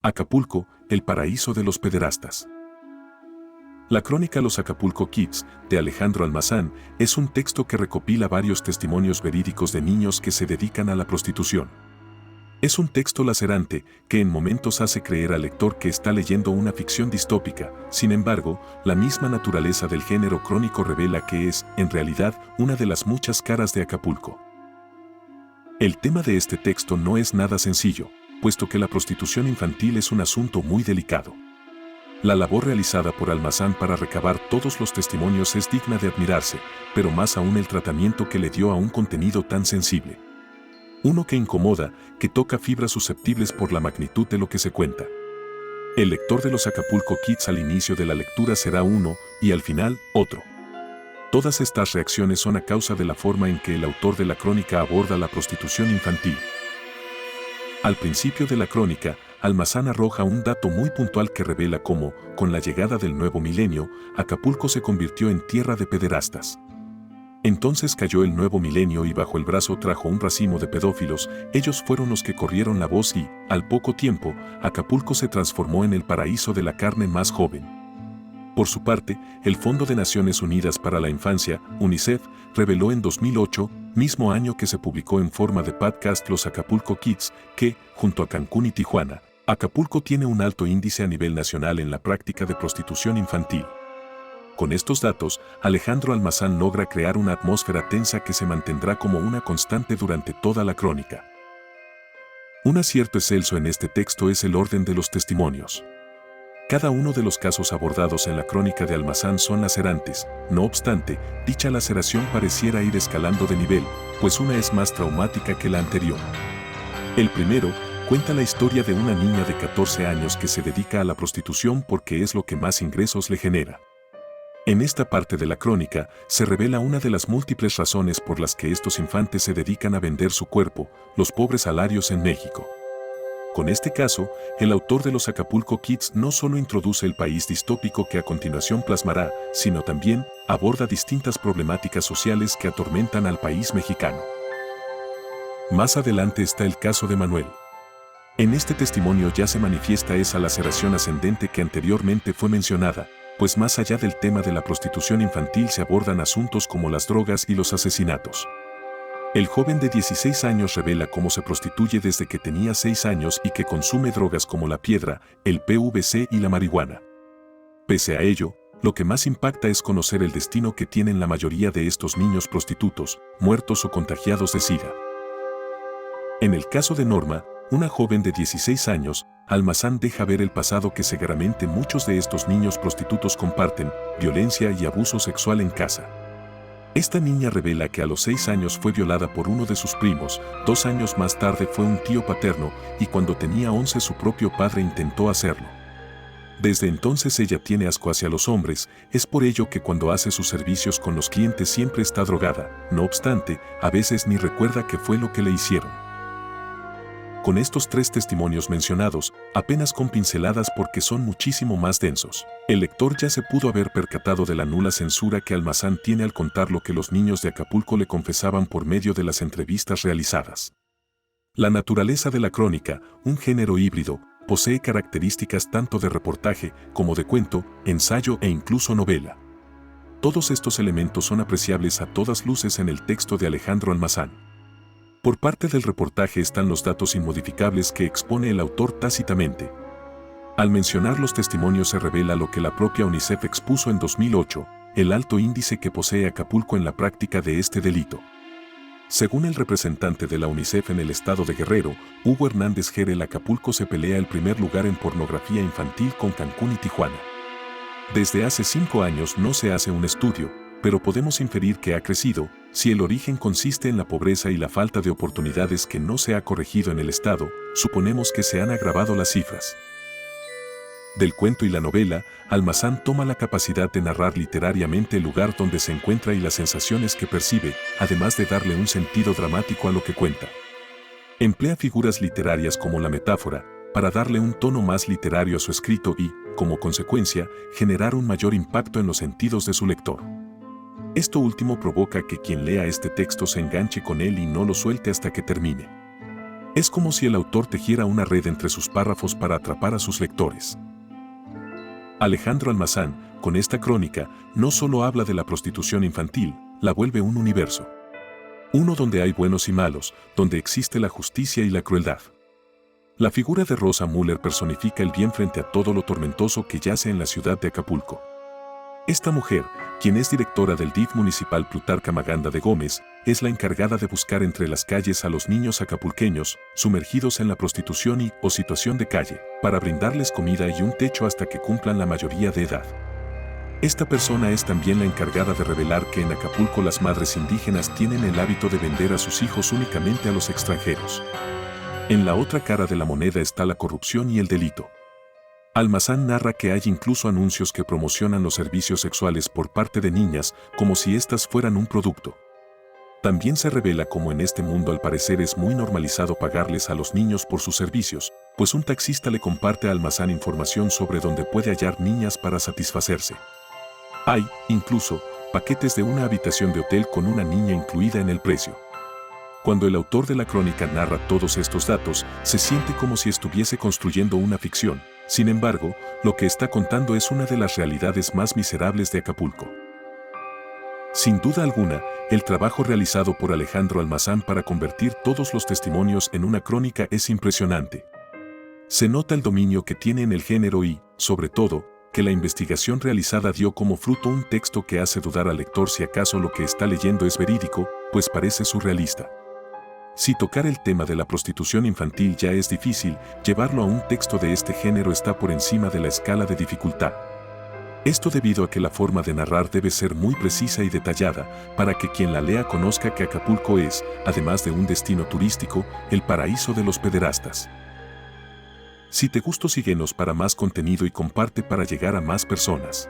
Acapulco, el paraíso de los pederastas. La crónica Los Acapulco Kids, de Alejandro Almazán, es un texto que recopila varios testimonios verídicos de niños que se dedican a la prostitución. Es un texto lacerante que en momentos hace creer al lector que está leyendo una ficción distópica. Sin embargo, la misma naturaleza del género crónico revela que es, en realidad, una de las muchas caras de Acapulco. El tema de este texto no es nada sencillo, puesto que la prostitución infantil es un asunto muy delicado. La labor realizada por Almazán para recabar todos los testimonios es digna de admirarse, pero más aún el tratamiento que le dio a un contenido tan sensible. Uno que incomoda, que toca fibras susceptibles por la magnitud de lo que se cuenta. El lector de los Acapulco Kids al inicio de la lectura será uno, y al final, otro. Todas estas reacciones son a causa de la forma en que el autor de la crónica aborda la prostitución infantil. Al principio de la crónica, Almazán arroja un dato muy puntual que revela cómo, con la llegada del nuevo milenio, Acapulco se convirtió en tierra de pederastas. Entonces cayó el nuevo milenio y bajo el brazo trajo un racimo de pedófilos. Ellos fueron los que corrieron la voz y, al poco tiempo, Acapulco se transformó en el paraíso de la carne más joven. Por su parte, el Fondo de Naciones Unidas para la Infancia, UNICEF, reveló en 2008, mismo año que se publicó en forma de podcast Los Acapulco Kids, que, junto a Cancún y Tijuana, Acapulco tiene un alto índice a nivel nacional en la práctica de prostitución infantil. Con estos datos, Alejandro Almazán logra crear una atmósfera tensa que se mantendrá como una constante durante toda la crónica. Un acierto excelso en este texto es el orden de los testimonios. Cada uno de los casos abordados en la crónica de Almazán son lacerantes. No obstante, dicha laceración pareciera ir escalando de nivel, pues una es más traumática que la anterior. El primero cuenta la historia de una niña de 14 años que se dedica a la prostitución porque es lo que más ingresos le genera. En esta parte de la crónica se revela una de las múltiples razones por las que estos infantes se dedican a vender su cuerpo, los pobres salarios en México. Con este caso, el autor de los Acapulco Kids no solo introduce el país distópico que a continuación plasmará, sino también aborda distintas problemáticas sociales que atormentan al país mexicano. Más adelante está el caso de Manuel. En este testimonio ya se manifiesta esa laceración ascendente que anteriormente fue mencionada, pues más allá del tema de la prostitución infantil se abordan asuntos como las drogas y los asesinatos. El joven de 16 años revela cómo se prostituye desde que tenía 6 años y que consume drogas como la piedra, el PVC y la marihuana. Pese a ello, lo que más impacta es conocer el destino que tienen la mayoría de estos niños prostitutos, muertos o contagiados de SIDA. En el caso de Norma, una joven de 16 años, Almazán deja ver el pasado que seguramente muchos de estos niños prostitutos comparten, violencia y abuso sexual en casa. Esta niña revela que a los 6 años fue violada por uno de sus primos, 2 años más tarde fue un tío paterno, y cuando tenía 11 su propio padre intentó hacerlo. Desde entonces ella tiene asco hacia los hombres, es por ello que cuando hace sus servicios con los clientes siempre está drogada, no obstante, a veces ni recuerda qué fue lo que le hicieron. Con estos 3 testimonios mencionados, apenas con pinceladas porque son muchísimo más densos, el lector ya se pudo haber percatado de la nula censura que Almazán tiene al contar lo que los niños de Acapulco le confesaban por medio de las entrevistas realizadas. La naturaleza de la crónica, un género híbrido, posee características tanto de reportaje como de cuento, ensayo e incluso novela. Todos estos elementos son apreciables a todas luces en el texto de Alejandro Almazán. Por parte del reportaje están los datos inmodificables que expone el autor tácitamente. Al mencionar los testimonios se revela lo que la propia UNICEF expuso en 2008, el alto índice que posee Acapulco en la práctica de este delito. Según el representante de la UNICEF en el estado de Guerrero, Hugo Hernández Gerel, Acapulco se pelea el primer lugar en pornografía infantil con Cancún y Tijuana. Desde hace 5 años no se hace un estudio, pero podemos inferir que ha crecido, si el origen consiste en la pobreza y la falta de oportunidades que no se ha corregido en el Estado, suponemos que se han agravado las cifras. Del cuento y la novela, Almazán toma la capacidad de narrar literariamente el lugar donde se encuentra y las sensaciones que percibe, además de darle un sentido dramático a lo que cuenta. Emplea figuras literarias como la metáfora, para darle un tono más literario a su escrito y, como consecuencia, generar un mayor impacto en los sentidos de su lector. Esto último provoca que quien lea este texto se enganche con él y no lo suelte hasta que termine. Es como si el autor tejiera una red entre sus párrafos para atrapar a sus lectores. Alejandro Almazán, con esta crónica, no solo habla de la prostitución infantil, la vuelve un universo. Uno donde hay buenos y malos, donde existe la justicia y la crueldad. La figura de Rosa Müller personifica el bien frente a todo lo tormentoso que yace en la ciudad de Acapulco. Esta mujer, quien es directora del DIF municipal Plutarca Maganda de Gómez, es la encargada de buscar entre las calles a los niños acapulqueños, sumergidos en la prostitución o situación de calle, para brindarles comida y un techo hasta que cumplan la mayoría de edad. Esta persona es también la encargada de revelar que en Acapulco las madres indígenas tienen el hábito de vender a sus hijos únicamente a los extranjeros. En la otra cara de la moneda está la corrupción y el delito. Almazán narra que hay incluso anuncios que promocionan los servicios sexuales por parte de niñas como si éstas fueran un producto. También se revela cómo en este mundo al parecer es muy normalizado pagarles a los niños por sus servicios, pues un taxista le comparte a Almazán información sobre dónde puede hallar niñas para satisfacerse. Hay, incluso, paquetes de una habitación de hotel con una niña incluida en el precio. Cuando el autor de la crónica narra todos estos datos, se siente como si estuviese construyendo una ficción. Sin embargo, lo que está contando es una de las realidades más miserables de Acapulco. Sin duda alguna, el trabajo realizado por Alejandro Almazán para convertir todos los testimonios en una crónica es impresionante. Se nota el dominio que tiene en el género y, sobre todo, que la investigación realizada dio como fruto un texto que hace dudar al lector si acaso lo que está leyendo es verídico, pues parece surrealista. Si tocar el tema de la prostitución infantil ya es difícil, llevarlo a un texto de este género está por encima de la escala de dificultad. Esto debido a que la forma de narrar debe ser muy precisa y detallada, para que quien la lea conozca que Acapulco es, además de un destino turístico, el paraíso de los pederastas. Si te gustó, síguenos para más contenido y comparte para llegar a más personas.